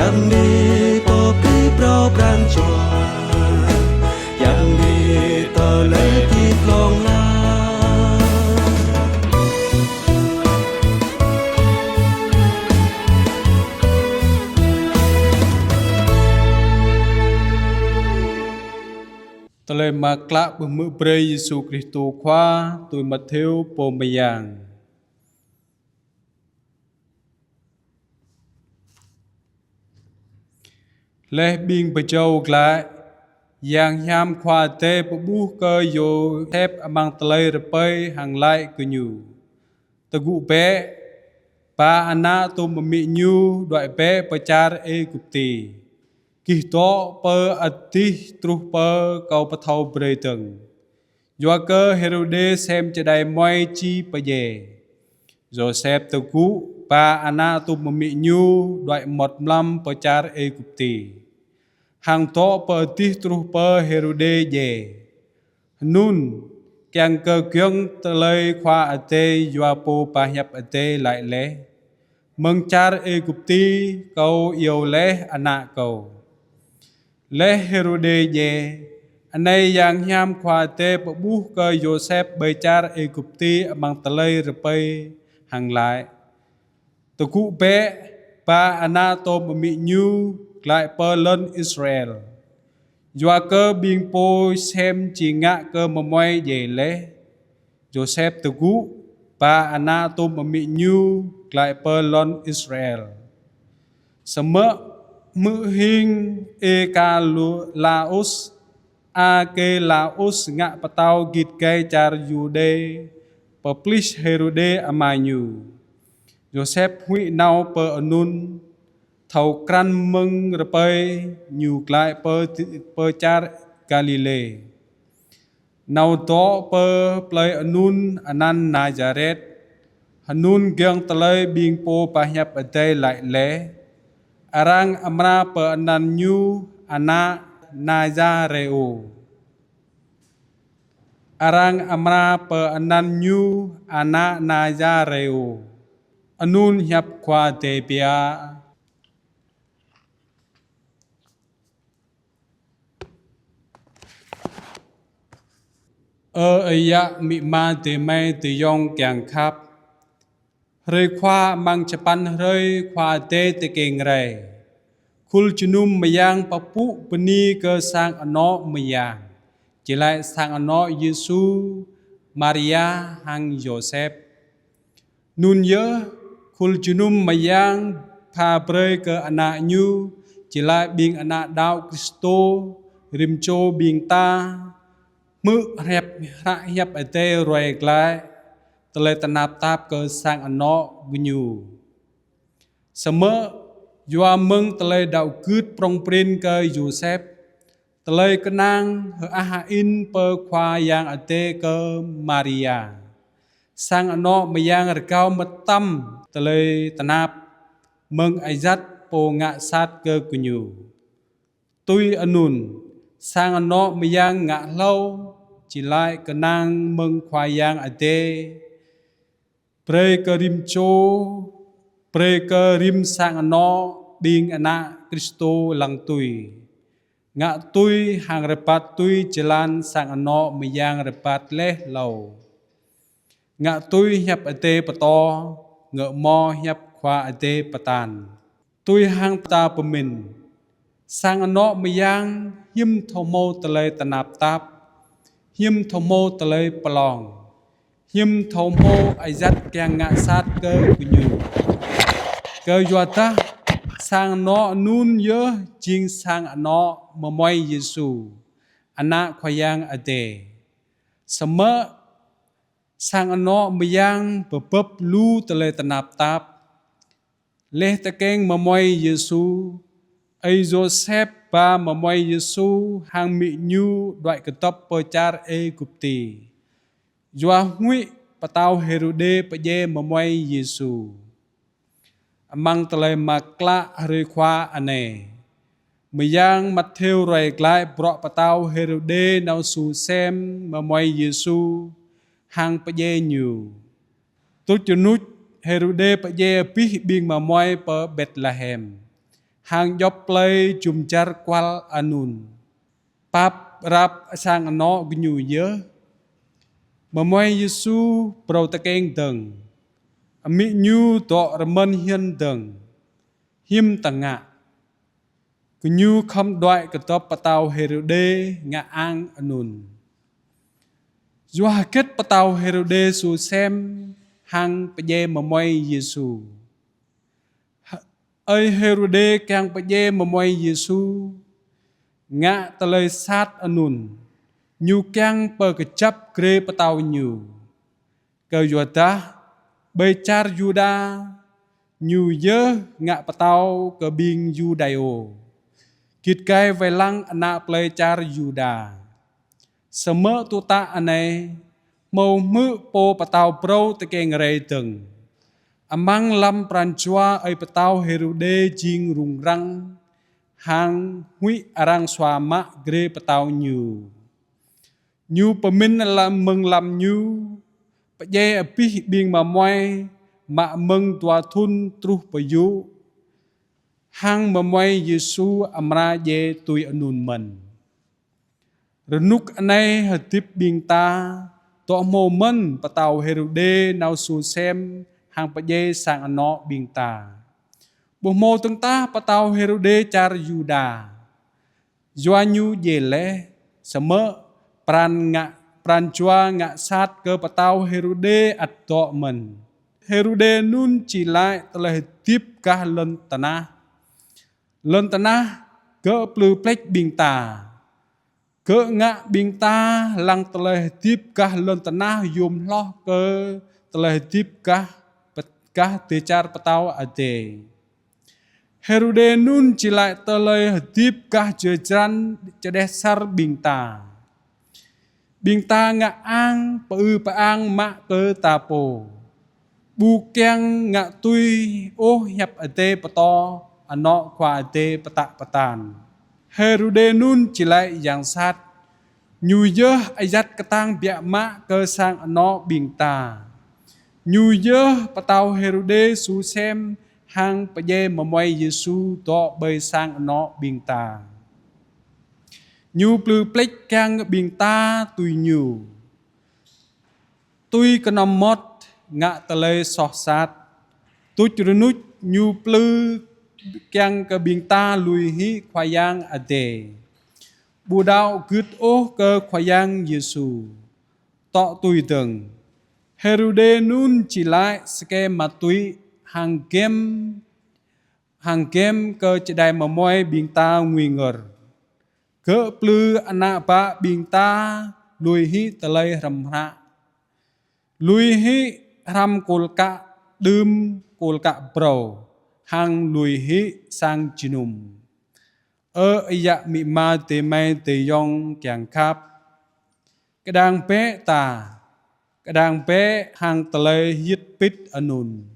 yang ni popi pro brang chua yang ni to le ti plong la tele makla bemu pre Yesus Kristus khóa tôi Matthew po mayang leh bing bejau glai yang nham khóa te bu cơ yo thép amang tele repai hang lai kunyu tegu pe pa ana tu mami nyu doi pe pacar e kupti kihto per atih truh per kau pathau breiteng yo cơ Herode xem chadai moi chi paye Joseph tegu pa ana tu mami nyu doi mot mlam pacar e kupti hang to per tih truh per Herode ye nun kyang cơ kyung tele khóa ate yo po pa nhap ate lại le mừng char e kupti kau yêu le ana kau le Herode ye anay yang nham khóa te bu cơ Joseph bơi char e kupti amang tele repai hang lại tu cụ pe pa ana to mami nyu lại per lên Israel doa cơ biên po xem chỉ ngã cơ moy ye le Joseph tu cụ pa ana to mami nyu lại per lên Israel sớm mự hình e ca Laos a ke Laos ngạ patau git kai char Jude publish Herode amanyu Joseph hui nau per anun thầu cran mừng repai nyu lại per char Galilee nau to per play anun anan Nazareth hanun gyang talai bing po pahyap adai lại le arang amra per anan nyu ana Nazareo arang amra per anan nyu ana Nazareo anun hiap khwa te pia aya mi ma te mai te yong kyang khap rơi khwa mang chapan rơi khwa te keng rai khul chunum mayang papu peni ke sang ano mayang chỉ lại sang ano Yesu Maria hang Joseph nun ye khul chunum mayang pha prey ke anak nyu chỉ lại bing anak đạo Kristo rim cho bing ta mự hẹp hạ hiệp ở tê rồi lại tele tanap tap ke sang ano gunyu sớm doa mừng tele đạo cướp prong prin ke Joseph tele kenang aha in per khwa yang ở tê ke Maria sang ano mayang rekau metam tele tanap mừng ayat po ngạ sát ke gunyu tui anun sang ano mayang ngạ lâu chỉ lại kenang mừng khwa yang ở tê pre ke rim cho pre ke rim sang ano bing ana Kristo lang tui ngạ tui hang repat tui jalan sang ano mayang repat leh lau ngạ tui hiap ate pato ngợ mo hiap khwa ate patan tui hang ta pemin sang ano mayang him thomo tele tanap tap him thomo tele palong him thomo ayat kyang ngạ sát ke kunyu ke yuata sang no nun ye jing sang ano moy Yesu anak khoyang ade sama sang ano mayang bebeb lu tele tanap tap leh tekeng moy Yesu ai Joseph ba moy Yesu hang mi nyu doi ketop pacar e kupti doa hui patau Herode paye moy Yesu amang tele makla hari khwa ane mayang Matthew rai klai pro patau Herode nau su xem moy Yesu hang paye nyu tu chunut Herode paye pih bing moy per Bethlehem hàng dọc play chùm char qual anun pap rap sang nó gnu nhớ mà moi Giêsu pro ta keng tầng ami nhu to ramen hiên tầng him tầng ngạ gnu khom đoại cái top patao Herode ngạ ang anun Dua kết patao Herode su xem hang paje mà moi Giêsu ơi Herode kang paje mà moi Giêsu ngạ ta lời sát anun nhu kang per kecap kre patao nhu ke yuata becar Yuda nhu ye ngạ patao ke bing Yudayo kit kai velang anak pelecar Yuda Seme tuta anai mau mu po patao pro te keng rei teng amang lam pranchua ai patao Herode jing rung rang hang hui arang swama gre patao nyu pemin lam meng lam nyu paje api bing ma moi ma meng tua thun truh payu hang ma moi Yesu amra je tui anun man renuk anai hatip bing ta to mo man patao Herode nau su sem hang paje sang ano bing ta bo mo tung ta patao Herode char Yuda Joanyu jele seme pran chua ngạ sát ke patao Herode at to man Herode nun chỉ lại telah tiếp kah len tanah ke plu plek bing ta ke ngạ bing ta lang telah tiếp kah len tanah yum loh ke telah tiếp kah tecar patao ate Herode nun chỉ lại telah tiếp kah jejran cedesar bing ta ngạ ang paang ma ke tapo bu keng ngạ tui hiap ate pato ano kwa ate patan Herode nun chỉ lại yang sát nhu ye ayat ketang biak ma ke sang ano bing ta nhu ye patao Herode su sem hang paje mamoi Yesu to bơi sang ano bing ta nhu plu plek kang bing ta tui kenom mot ngạ tele soh sát tu chrunuch nhu plu kang ke bing ta lui hi khoyang ade bu dao gứt ke khoyang Yesu to tui tầng Herode nun chỉ lại ske ma tui hàng kem ke chedai ma moi bing ta ngui ngor ke plu anak ba bing ta lui hi telai ramra lui hi ram kolka dum kolka bro hang lui hi sang chinum iya mi ma te mai te yong kyang khap kadang pe ta kadang pe hang telai hit pit anun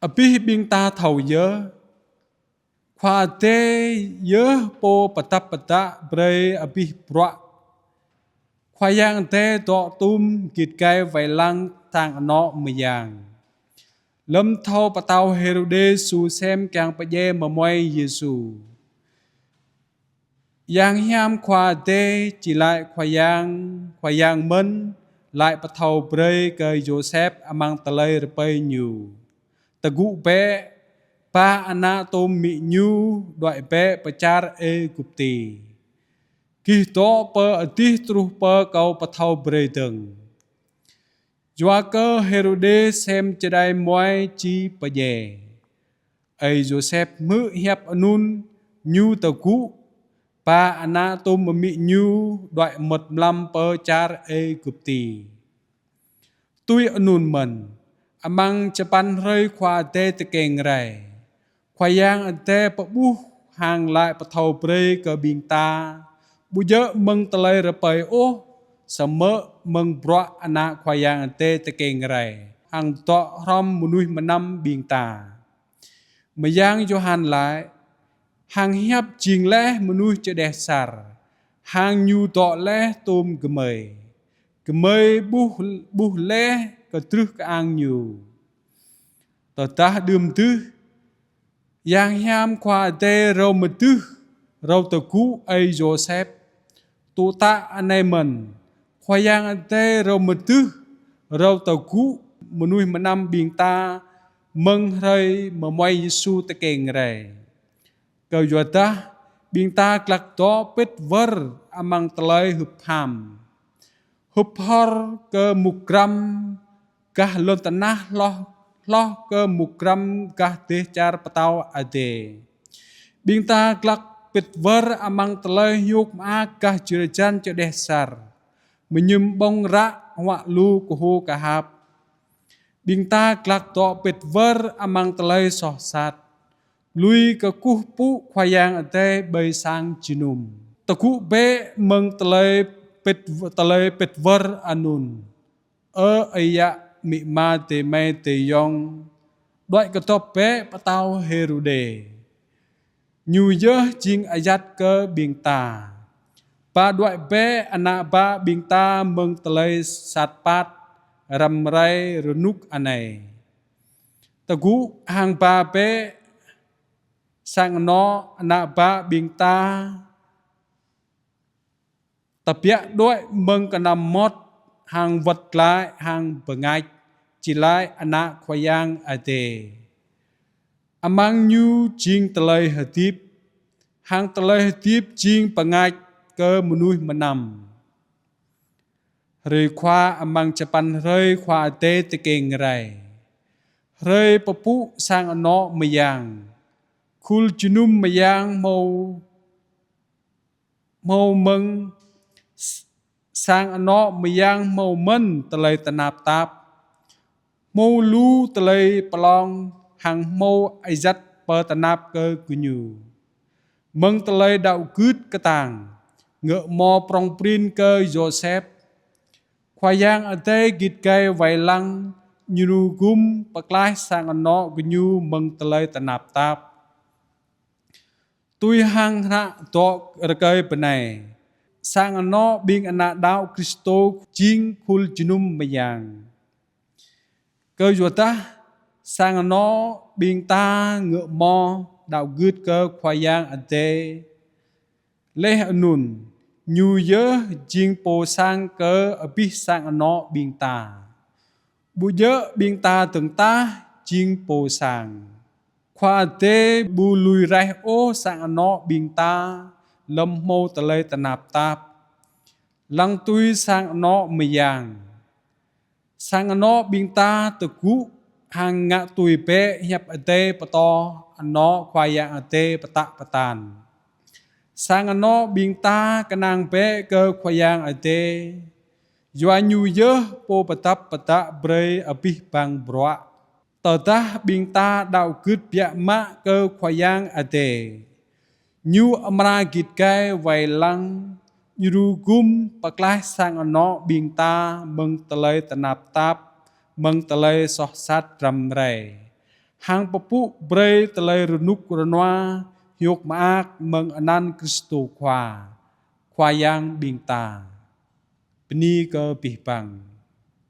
api bing ta thầu nhớ khoa tê nhớ po pata bre api pro khoa yang tê to tum kit kai vai lang tang no myang lâm thâu patao Herode su xem kyang paje ma moi Yesu yang hiam khoa tê chỉ lại khoa yang men lại patao bre ke Joseph amang telai repai nyu tagu pe pa anak tom mi nyu doi pe pacar Gupti ki to pe atih truh pe kau pathau breiteng jua ke Herode xem chedai moi chi paje ai Joseph mu hiap anun nyu tagu pa anak tom mi nyu doi mật lam pe char Gupti tui anun man amang Japan rơi khoa tê te keng rai khoa yang ante pa bu hang lại pa thau pre ke bing ta bu je meng telai repai same meng bro anak khoa yang ante te keng rai hang to rom munui menam bing ta mayang Johan lại hang hiap jing le munui che desar hang nyu to le tom gemei bu le ke truh ke ang nyu tah dum tu yang hiam khoa tê râu mật tư râu tờ cú ấy Joseph tụ tạ anh em mình khoa yang tê râu mật tư râu tờ cú mà nuôi mà năm biên ta mừng rơi mà mây Giêsu ta kênh rề cầu dùa ta biên ta lạc đó bết vơ amang talai hụp hàm hụp hor ke mukram kah lon tanah loh ke mukram kah teh car petau ade biên ta lạc bết vơ amang talai yuk ma kah jirajan cho desar menyum bong ra wa lu kuhu kahap biên ta lạc đó bết vơ amang talai soh sat lui ke kuh pu khoyang ate bay sang jinum taku be meng talai pet ver anun aya mi ma te mai te yong doi ke top be patau herude nyu ye jing ayat ke bingta pa doi be ana ba bingta meng talai satpat ram rai runuk anai tagu hang ba be sang nó na ba bing ta tapia đôi mừng cả năm mót hàng vật lại hàng bờ ngay chỉ lại ana khoyang ate amang nhu jing talai hatip hàng talai hatip jing bờ ngay cơ munui manam rơi khoa amang Japan rơi khoa ate te keng rai rơi papu sang nó mayang kul junum mayang mau mừng sang nó mayang mau men talai tanap tap mau lu talai palong hàng mau aizat per tanap ke kunyu mừng talai đạo cướt cái tàng ngựa mò prong prin ke Joseph khoyang ate git kai vai lang nyuru gum paklai sang nó kunyu mừng talai tanap tap tui hang ra to rekai penai sang no bing anak dau Kristo jing kul junum mayang cơ juata sang no bing ta ngựa mo đạo gứt cơ khoyang ate leh anun nyu ye jing po sang cơ api sang no bing ta bu ye bing ta từng ta jing po sang khoa tê bu lùi rai ô sang nó biên ta lâm mô tà lê tà nạp tạp lăng tui sang nó mì yang sang nó biên ta tà cú hàng ngạ tùy bê hiệp tê bà to nó khoa yang tê bà tạ bà tàn sang nó biên ta ca nàng bê cơ khoa yang tê doa nhu dơ bô bà tạp bà tạ bê ở bì bằng broa tờ ta biên ta đạo cướp bịa mã cơ khoyang ate nhu amra git kai vai lang nhu gum paklai sang nó biên ta mừng talai tanap tap mừng talai soh sat ram rai hang papu bre talai runuk runwa yok maak mừng anan Kristo khoyang biên ta bini cơ bih bang